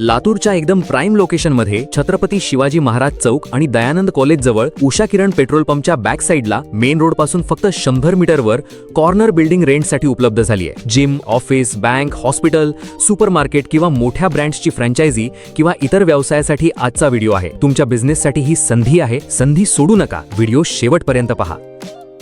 लातूरच्या एकदम प्राईम लोकेशनमध्ये छत्रपती शिवाजी महाराज चौक आणि दयानंद कॉलेज जवळ उषा किरण पेट्रोल पंपच्या बॅक साइडला मेन रोड पासून फक्त 100 मीटरवर कॉर्नर बिल्डिंग रेंटसाठी उपलब्ध झाली आहे। Gym, office, bank, hospital, supermarket किंवा मोठ्या ब्रँड्सची फ्रँचायझी किंवा इतर व्यवसायासाठी आजचा व्हिडिओ आहे। तुमच्या बिझनेससाठी ही संधी आहे, संधी सोडू नका। व्हिडिओ शेवटपर्यंत पहा।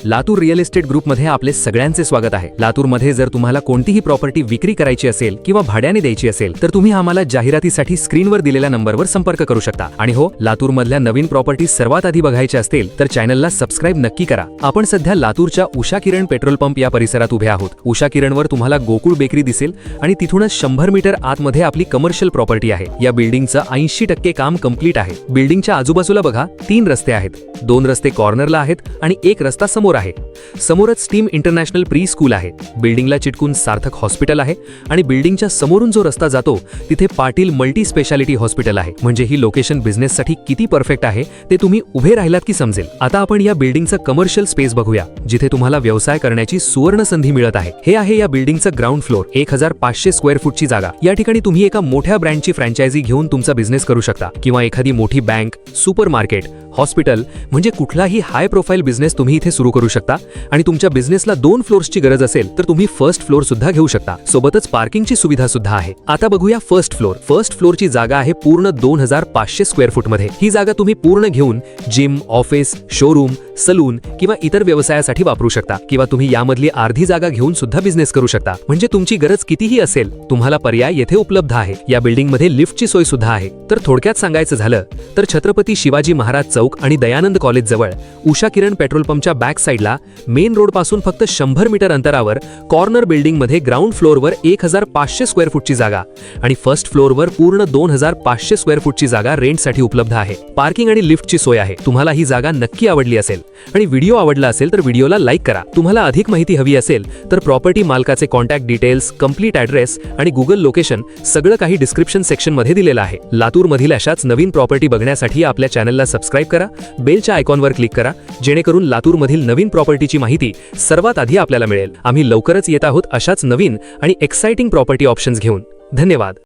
लातूर रिअल एस्टेट ग्रुपमध्ये आपले सगळ्यांचे स्वागत आहे। लातूरमध्ये जर तुम्हाला कोणतीही प्रॉपर्टी विक्री करायची असेल किंवा भाड्याने द्यायची असेल तर तुम्ही आम्हाला जाहिरातीसाठी स्क्रीनवर दिलेल्या नंबरवर संपर्क करू शकता। आणि हो, लातूरमधल्या नवीन प्रॉपर्टी सर्वात आधी बघायच्या असतील तर चॅनलला सबस्क्राइब नक्की करा। आपण सध्या लातूरच्या उषा किरण पेट्रोल पंप या परिसरात उभे आहोत। उषा किरणवर तुम्हाला गोकुळ बेकरी दिसेल आणि तिथूनच 100 मीटर आतमध्ये आपली कमर्शियल प्रॉपर्टी आहे। या बिल्डिंगचं 80% काम कंप्लीट आहे। बिल्डिंगच्या आजूबाजूला बघा 3 रस्ते आहेत, 2 रस्ते कॉर्नरला आहेत आणि एक रस्ता समोर आहे। समोरच स्टीम इंटरनॅशनल प्री स्कूल आहे। बिल्डिंगला चिटकून सार्थक हॉस्पिटल आहे आणि बिल्डिंगच्या समोरून जो रस्ता जातो तिथे पाटील मल्टी स्पेशालिटी हॉस्पिटल आहे। म्हणजे ही लोकेशन बिझनेससाठी किती परफेक्ट आहे ते तुम्ही उभे राहिलात की समजेल। आता आपण या बिल्डिंगचं कमर्शियल स्पेस बघूया, जिथे तुम्हाला व्यवसाय करण्याची सुवर्ण संधी मिळत आहे। हे आहे या बिल्डिंगचं ग्राउंड फ्लोर, 1500 स्क्वेअर फूटची जागा। या ठिकाणी तुम्ही एका मोठ्या ब्रँडची फ्रँचायझी घेऊन तुमचा बिझनेस करू शकता किंवा एखादी मोठी बँक, सुपरमार्केट, हॉस्पिटल म्हणजे कुठलाही हाय प्रोफाईल बिझनेस तुम्ही इथे सुरू करू शकता। आणि तुमच्या बिझनेसला 2 फ्लोर्सची गरज असेल तर तुम्ही फर्स्ट फ्लोर सुद्धा घेऊ शकता। सोबतच पार्किंगची सुविधा सुद्धा आहे। आता बघूया फर्स्ट फ्लोर। फर्स्ट फ्लोरची जागा आहे पूर्ण 2500 स्क्वेअर फूट मध्ये। ही जागा तुम्ही पूर्ण घेऊन जिम, ऑफिस, शोरूम, सलून किंवा इतर व्यवसायासाठी वापरू शकता किंवा तुम्ही यामधली अर्धी जागा घेऊन सुद्धा बिझनेस करू शकता। म्हणजे तुमची गरज कितीही असेल तुम्हाला पर्याय येथे उपलब्ध आहे। या बिल्डिंग मध्ये लिफ्टची सोय सुद्धा आहे। तर थोडक्यात सांगायचं झालं तर छत्रपती शिवाजी महाराज चौक आणि दयानंद कॉलेज जवळ उषा किरण पेट्रोल पंपच्या बॅक साइडला मेन रोड पासून फक्त 100 मीटर अंतरावर कॉर्नर बिल्डिंग मध्ये ग्राउंड फ्लोअरवर 1500 स्क्वेअर फूटची जागा आणि फर्स्ट फ्लोअरवर पूर्ण 2500 स्क्वेअर फूटची जागा रेंटसाठी उपलब्ध आहे। पार्किंग आणि लिफ्टची सोय आहे। तुम्हाला ही जागा नक्की आवडली असेल आणि व्हिडिओ आवडला असेल तर व्हिडिओला लाईक करा। तुम्हाला अधिक माहिती हवी असेल तर प्रॉपर्टी मालकाचे कॉन्टॅक्ट डिटेल्स, कंप्लीट ॲड्रेस आणि गुगल लोकेशन सगळं काही डिस्क्रिप्शन सेक्शन मध्ये दिलेलं आहे। लातूरमधील अशाच नवीन प्रॉपर्टी बघण्यासाठी आपल्या चॅनलला सबस्क्राइब करा, बेलच्या आयकॉनवर क्लिक करा, जेणेकरून लातूरमधील नवीन प्रॉपर्टीची माहिती सर्वात आधी आपल्याला मिळेल। आम्ही लवकरच येत आहोत अशाच नवीन आणि एक्साइटिंग प्रॉपर्टी ऑप्शन्स घेऊन। धन्यवाद।